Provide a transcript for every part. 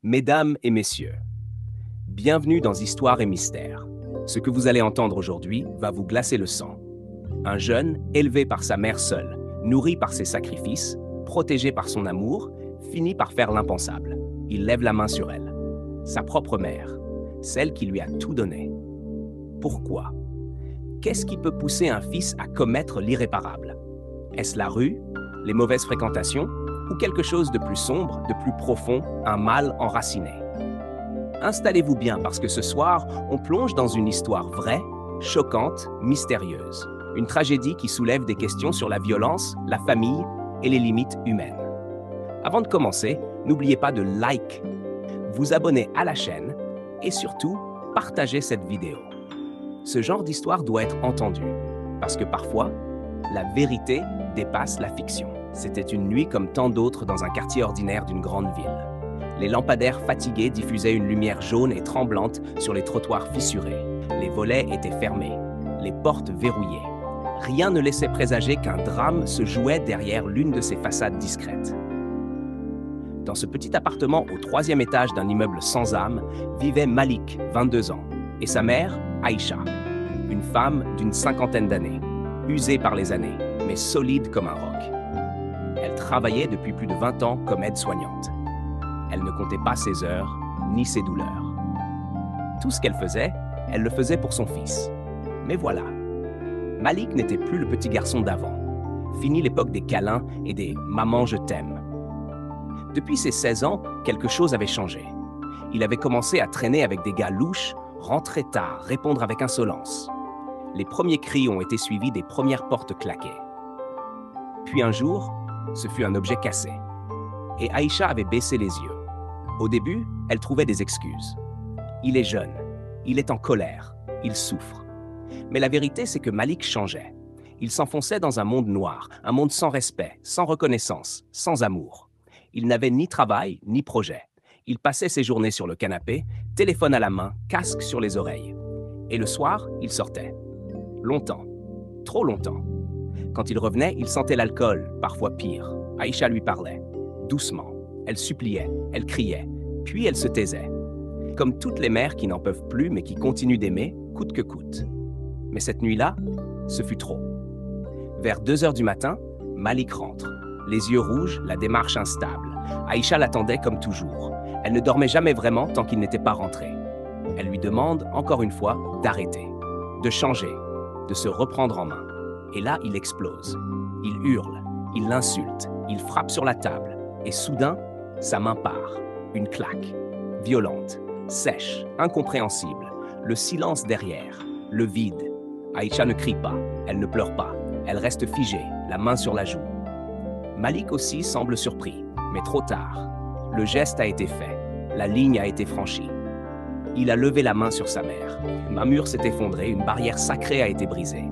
Mesdames et messieurs, bienvenue dans Histoire et Mystère. Ce que vous allez entendre aujourd'hui va vous glacer le sang. Un jeune, élevé par sa mère seule, nourri par ses sacrifices, protégé par son amour, finit par faire l'impensable. Il lève la main sur elle. Sa propre mère, celle qui lui a tout donné. Pourquoi? Qu'est-ce qui peut pousser un fils à commettre l'irréparable? Est-ce la rue, les mauvaises fréquentations, ou quelque chose de plus sombre, de plus profond, un mal enraciné? Installez-vous bien parce que ce soir, on plonge dans une histoire vraie, choquante, mystérieuse. Une tragédie qui soulève des questions sur la violence, la famille et les limites humaines. Avant de commencer, n'oubliez pas de vous abonner à la chaîne et surtout, partager cette vidéo. Ce genre d'histoire doit être entendu parce que parfois, la vérité dépasse la fiction. C'était une nuit comme tant d'autres dans un quartier ordinaire d'une grande ville. Les lampadaires fatigués diffusaient une lumière jaune et tremblante sur les trottoirs fissurés. Les volets étaient fermés, les portes verrouillées. Rien ne laissait présager qu'un drame se jouait derrière l'une de ces façades discrètes. Dans ce petit appartement au 3e étage d'un immeuble sans âme, vivait Malik, 22 ans, et sa mère, Aïcha, une femme d'une 50aine d'années, usée par les années, mais solide comme un roc. Elle travaillait depuis plus de 20 ans comme aide-soignante. Elle ne comptait pas ses heures, ni ses douleurs. Tout ce qu'elle faisait, elle le faisait pour son fils. Mais voilà, Malik n'était plus le petit garçon d'avant. Fini l'époque des câlins et des « maman, je t'aime ». Depuis ses 16 ans, quelque chose avait changé. Il avait commencé à traîner avec des gars louches, rentrer tard, répondre avec insolence. Les premiers cris ont été suivis des premières portes claquées. Puis un jour, ce fut un objet cassé. Et Aïcha avait baissé les yeux. Au début, elle trouvait des excuses. Il est jeune, il est en colère, il souffre. Mais la vérité, c'est que Malik changeait. Il s'enfonçait dans un monde noir, un monde sans respect, sans reconnaissance, sans amour. Il n'avait ni travail, ni projet. Il passait ses journées sur le canapé, téléphone à la main, casque sur les oreilles. Et le soir, il sortait. Longtemps. Trop longtemps. Quand il revenait, il sentait l'alcool, parfois pire. Aïcha lui parlait. Doucement. Elle suppliait, elle criait, puis elle se taisait. Comme toutes les mères qui n'en peuvent plus mais qui continuent d'aimer, coûte que coûte. Mais cette nuit-là, ce fut trop. Vers 2 heures du matin, Malik rentre. Les yeux rouges, la démarche instable. Aïcha l'attendait comme toujours. Elle ne dormait jamais vraiment tant qu'il n'était pas rentré. Elle lui demande, encore une fois, d'arrêter, de changer, de se reprendre en main. Et là, il explose. Il hurle, il l'insulte, il frappe sur la table. Et soudain, sa main part. Une claque. Violente, sèche, incompréhensible. Le silence derrière, le vide. Aïcha ne crie pas, elle ne pleure pas. Elle reste figée, la main sur la joue. Malik aussi semble surpris, mais trop tard. Le geste a été fait, la ligne a été franchie. Il a levé la main sur sa mère. Un mur s'est effondré, une barrière sacrée a été brisée.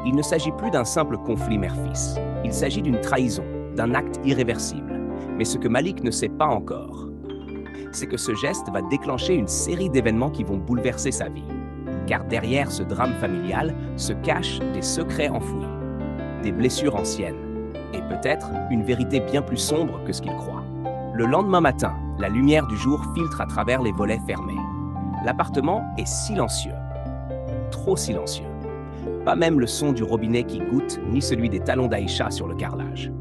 Il ne s'agit plus d'un simple conflit mère-fils. Il s'agit d'une trahison, d'un acte irréversible. Mais ce que Malik ne sait pas encore, c'est que ce geste va déclencher une série d'événements qui vont bouleverser sa vie. Car derrière ce drame familial se cachent des secrets enfouis, des blessures anciennes, et peut-être une vérité bien plus sombre que ce qu'il croit. Le lendemain matin, la lumière du jour filtre à travers les volets fermés. L'appartement est silencieux, trop silencieux. Pas même le son du robinet qui goutte, ni celui des talons d'Aïcha sur le carrelage.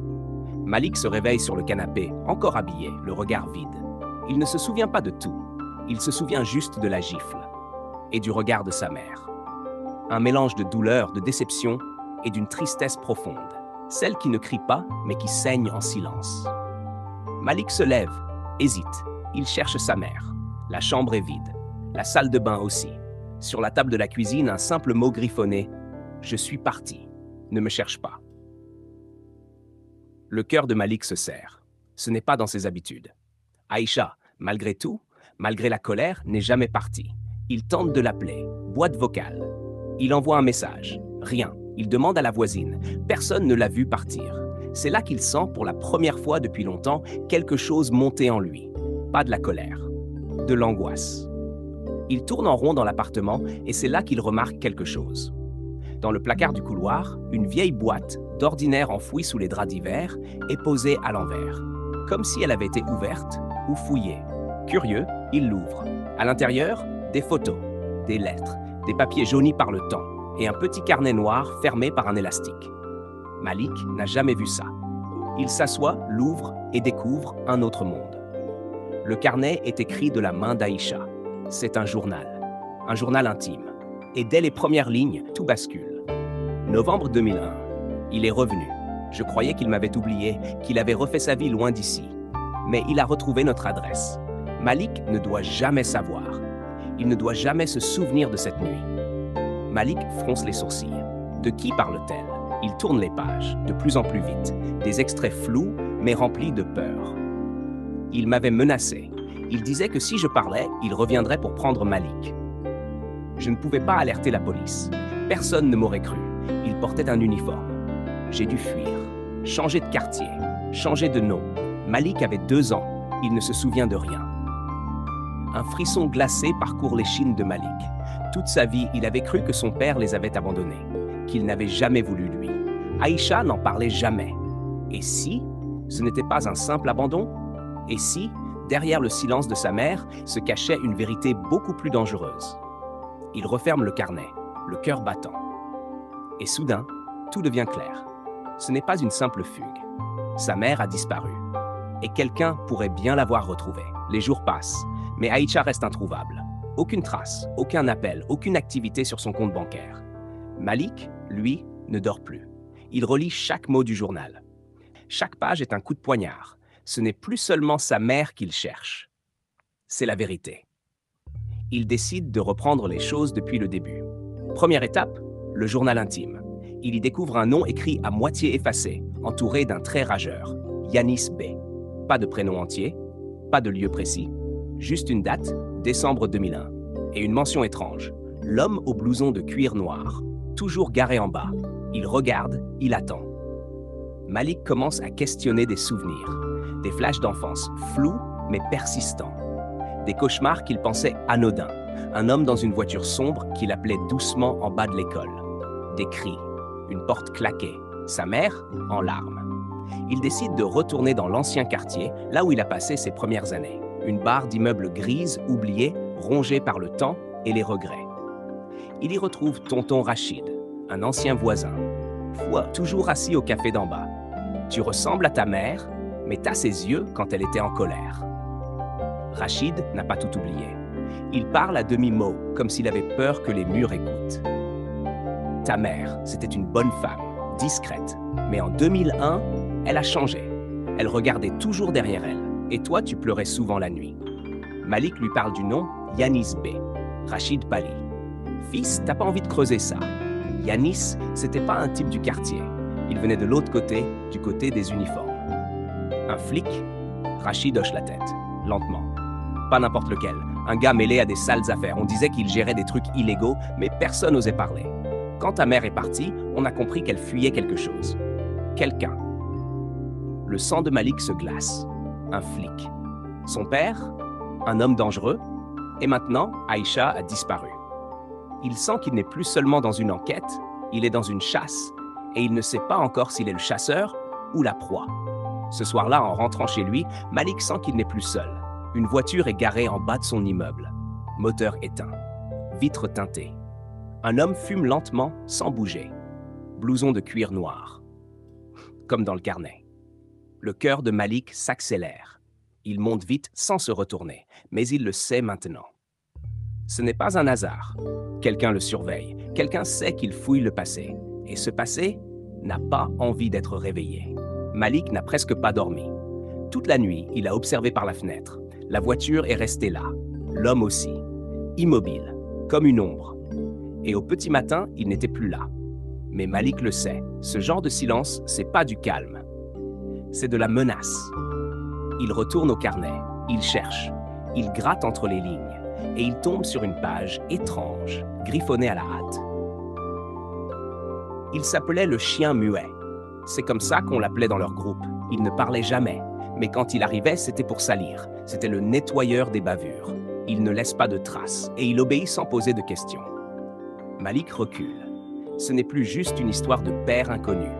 Malik se réveille sur le canapé, encore habillé, le regard vide. Il ne se souvient pas de tout, il se souvient juste de la gifle et du regard de sa mère. Un mélange de douleur, de déception et d'une tristesse profonde. Celle qui ne crie pas, mais qui saigne en silence. Malik se lève, hésite. Il cherche sa mère. La chambre est vide. La salle de bain aussi. Sur la table de la cuisine, un simple mot griffonné. « Je suis parti. Ne me cherche pas. » Le cœur de Malik se serre. Ce n'est pas dans ses habitudes. Aïcha, malgré tout, malgré la colère, n'est jamais partie. Il tente de l'appeler. Boîte vocale. Il envoie un message. Rien. Il demande à la voisine. Personne ne l'a vu partir. C'est là qu'il sent, pour la première fois depuis longtemps, quelque chose monter en lui. Pas de la colère, de l'angoisse. Il tourne en rond dans l'appartement et c'est là qu'il remarque quelque chose. Dans le placard du couloir, une vieille boîte, d'ordinaire enfouie sous les draps d'hiver, est posée à l'envers, comme si elle avait été ouverte ou fouillée. Curieux, il l'ouvre. À l'intérieur, des photos, des lettres, des papiers jaunis par le temps et un petit carnet noir fermé par un élastique. Malik n'a jamais vu ça. Il s'assoit, l'ouvre et découvre un autre monde. Le carnet est écrit de la main d'Aïcha. C'est un journal intime. Et dès les premières lignes, tout bascule. Novembre 2001. Il est revenu. Je croyais qu'il m'avait oublié, qu'il avait refait sa vie loin d'ici. Mais il a retrouvé notre adresse. Malik ne doit jamais savoir. Il ne doit jamais se souvenir de cette nuit. Malik fronce les sourcils. De qui parle-t-elle? Il tourne les pages, de plus en plus vite. Des extraits flous, mais remplis de peur. Il m'avait menacé. Il disait que si je parlais, il reviendrait pour prendre Malik. Je ne pouvais pas alerter la police. Personne ne m'aurait cru. Il portait un uniforme. J'ai dû fuir, changer de quartier, changer de nom. Malik avait 2 ans. Il ne se souvient de rien. Un frisson glacé parcourt l'échine de Malik. Toute sa vie, il avait cru que son père les avait abandonnés, qu'il n'avait jamais voulu lui. Aïcha n'en parlait jamais. Et si ce n'était pas un simple abandon? Et si, derrière le silence de sa mère, se cachait une vérité beaucoup plus dangereuse? Il referme le carnet, le cœur battant. Et soudain, tout devient clair. Ce n'est pas une simple fugue. Sa mère a disparu. Et quelqu'un pourrait bien l'avoir retrouvée. Les jours passent, mais Aïcha reste introuvable. Aucune trace, aucun appel, aucune activité sur son compte bancaire. Malik, lui, ne dort plus. Il relit chaque mot du journal. Chaque page est un coup de poignard. Ce n'est plus seulement sa mère qu'il cherche. C'est la vérité. Il décide de reprendre les choses depuis le début. Première étape, le journal intime. Il y découvre un nom écrit à moitié effacé, entouré d'un trait rageur. Yanis B. Pas de prénom entier, pas de lieu précis, juste une date, décembre 2001. Et une mention étrange. L'homme au blouson de cuir noir, toujours garé en bas. Il regarde, il attend. Malik commence à questionner des souvenirs. Des flashs d'enfance, flous mais persistants. Des cauchemars qu'il pensait anodins. Un homme dans une voiture sombre qu'il appelait doucement en bas de l'école. Des cris, une porte claquée, sa mère en larmes. Il décide de retourner dans l'ancien quartier, là où il a passé ses premières années. Une barre d'immeubles grises, oubliée, rongée par le temps et les regrets. Il y retrouve tonton Rachid, un ancien voisin. Toujours assis au café d'en bas. Tu ressembles à ta mère, mais t'as ses yeux quand elle était en colère. Rachid n'a pas tout oublié. Il parle à demi-mot, comme s'il avait peur que les murs écoutent. Ta mère, c'était une bonne femme, discrète, mais en 2001, elle a changé. Elle regardait toujours derrière elle, et toi, tu pleurais souvent la nuit. Malik lui parle du nom Yanis B. Rachid pâlit. Fils, t'as pas envie de creuser ça. Yanis, c'était pas un type du quartier. Il venait de l'autre côté, du côté des uniformes. Un flic? Rachid hoche la tête, lentement. Pas n'importe lequel. Un gars mêlé à des sales affaires. On disait qu'il gérait des trucs illégaux, mais personne n'osait parler. Quand ta mère est partie, on a compris qu'elle fuyait quelque chose. Quelqu'un. Le sang de Malik se glace. Un flic. Son père? Un homme dangereux? Et maintenant, Aïcha a disparu. Il sent qu'il n'est plus seulement dans une enquête, il est dans une chasse, et il ne sait pas encore s'il est le chasseur ou la proie. Ce soir-là, en rentrant chez lui, Malik sent qu'il n'est plus seul. Une voiture est garée en bas de son immeuble. Moteur éteint. Vitre teintée. Un homme fume lentement, sans bouger. Blouson de cuir noir. Comme dans le carnet. Le cœur de Malik s'accélère. Il monte vite sans se retourner, mais il le sait maintenant. Ce n'est pas un hasard. Quelqu'un le surveille. Quelqu'un sait qu'il fouille le passé. Et ce passé n'a pas envie d'être réveillé. Malik n'a presque pas dormi. Toute la nuit, il a observé par la fenêtre. La voiture est restée là. L'homme aussi. Immobile, comme une ombre. Et au petit matin, il n'était plus là. Mais Malik le sait. Ce genre de silence, c'est pas du calme. C'est de la menace. Il retourne au carnet. Il cherche. Il gratte entre les lignes. Et il tombe sur une page étrange, griffonnée à la hâte. Il s'appelait le chien muet. C'est comme ça qu'on l'appelait dans leur groupe. Il ne parlait jamais, mais quand il arrivait, c'était pour salir. C'était le nettoyeur des bavures. Il ne laisse pas de traces et il obéit sans poser de questions. Malik recule. Ce n'est plus juste une histoire de père inconnu.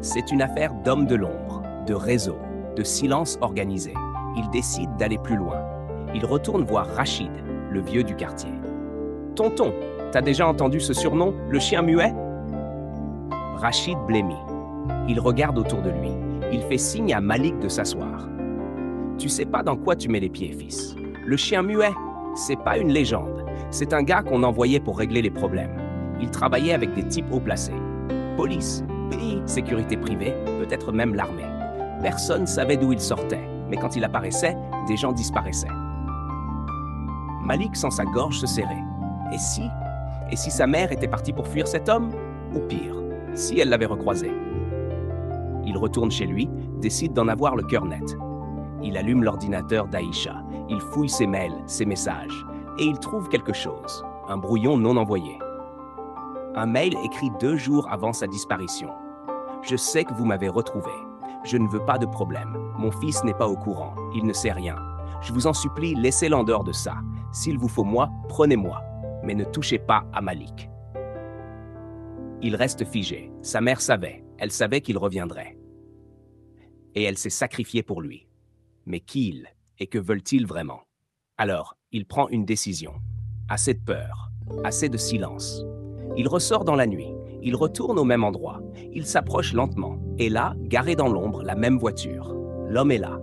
C'est une affaire d'homme de l'ombre, de réseau, de silence organisé. Il décide d'aller plus loin. Il retourne voir Rachid, le vieux du quartier. « Tonton, t'as déjà entendu ce surnom, le chien muet ?» Rachid blêmit. Il regarde autour de lui. Il fait signe à Malik de s'asseoir. « Tu sais pas dans quoi tu mets les pieds, fils. Le chien muet, c'est pas une légende. C'est un gars qu'on envoyait pour régler les problèmes. Il travaillait avec des types haut placés. Police, pays, sécurité privée, peut-être même l'armée. Personne savait d'où il sortait, mais quand il apparaissait, des gens disparaissaient. » Malik sent sa gorge se serrer. Et si sa mère était partie pour fuir cet homme? Ou pire, si elle l'avait recroisé? Il retourne chez lui, décide d'en avoir le cœur net. Il allume l'ordinateur d'Aïcha, il fouille ses mails, ses messages, et il trouve quelque chose, un brouillon non envoyé. Un mail écrit 2 jours avant sa disparition. « Je sais que vous m'avez retrouvé. Je ne veux pas de problème. Mon fils n'est pas au courant, il ne sait rien. Je vous en supplie, laissez-le en dehors de ça. S'il vous faut moi, prenez-moi. Mais ne touchez pas à Malik. » Il reste figé. Sa mère savait. Elle savait qu'il reviendrait. Et elle s'est sacrifiée pour lui. Mais qui il et que veulent-ils vraiment? Alors, il prend une décision. Assez de peur, assez de silence. Il ressort dans la nuit. Il retourne au même endroit. Il s'approche lentement. Et là, garé dans l'ombre, la même voiture. L'homme est là.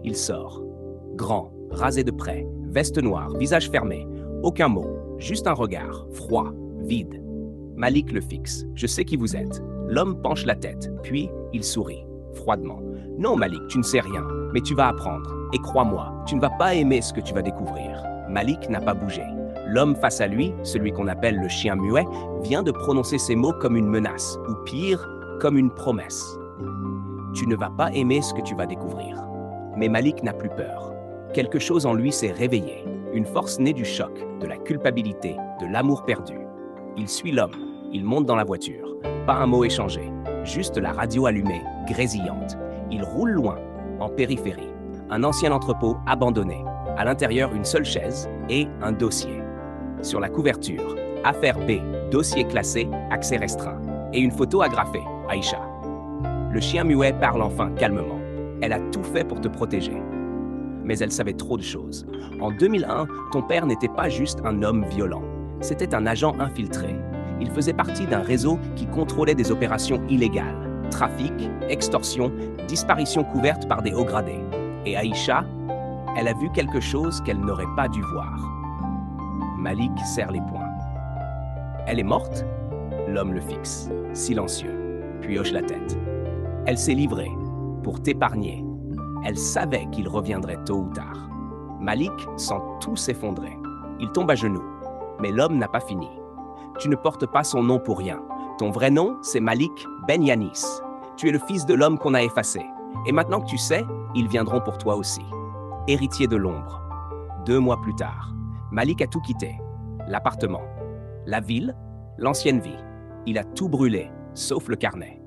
Il sort. Grand, rasé de près, veste noire, visage fermé. Aucun mot, juste un regard, froid, vide. Malik le fixe. « Je sais qui vous êtes. » L'homme penche la tête, puis il sourit, froidement. « Non, Malik, tu ne sais rien, mais tu vas apprendre. Et crois-moi, tu ne vas pas aimer ce que tu vas découvrir. » Malik n'a pas bougé. L'homme face à lui, celui qu'on appelle le chien muet, vient de prononcer ces mots comme une menace, ou pire, comme une promesse. Tu ne vas pas aimer ce que tu vas découvrir. Mais Malik n'a plus peur. Quelque chose en lui s'est réveillé, une force née du choc, de la culpabilité, de l'amour perdu. Il suit l'homme, il monte dans la voiture. Pas un mot échangé, juste la radio allumée, grésillante. Il roule loin, en périphérie. Un ancien entrepôt abandonné. À l'intérieur, une seule chaise et un dossier. Sur la couverture, Affaire B, dossier classé, accès restreint. Et une photo agrafée, Aïcha. Le chien muet parle enfin calmement. Elle a tout fait pour te protéger. Mais elle savait trop de choses. En 2001, ton père n'était pas juste un homme violent. C'était un agent infiltré. Il faisait partie d'un réseau qui contrôlait des opérations illégales. Trafic, extorsion, disparition couverte par des hauts gradés. Et Aïcha, elle a vu quelque chose qu'elle n'aurait pas dû voir. Malik serre les poings. Elle est morte? L'homme le fixe, silencieux, puis hoche la tête. Elle s'est livrée, pour t'épargner. Elle savait qu'il reviendrait tôt ou tard. Malik sent tout s'effondrer. Il tombe à genoux. Mais l'homme n'a pas fini. Tu ne portes pas son nom pour rien. Ton vrai nom, c'est Malik Ben Yanis. Tu es le fils de l'homme qu'on a effacé. Et maintenant que tu sais, ils viendront pour toi aussi. Héritier de l'ombre. 2 mois plus tard, Malik a tout quitté. L'appartement, la ville, l'ancienne vie. Il a tout brûlé, sauf le carnet.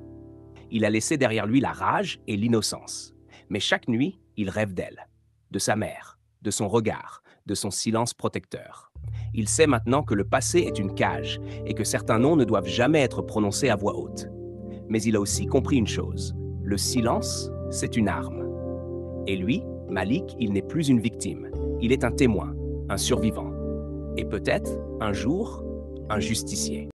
Il a laissé derrière lui la rage et l'innocence. Mais chaque nuit, il rêve d'elle, de sa mère, de son regard, de son silence protecteur. Il sait maintenant que le passé est une cage et que certains noms ne doivent jamais être prononcés à voix haute. Mais il a aussi compris une chose, le silence, c'est une arme. Et lui, Malik, il n'est plus une victime, il est un témoin, un survivant. Et peut-être, un jour, un justicier.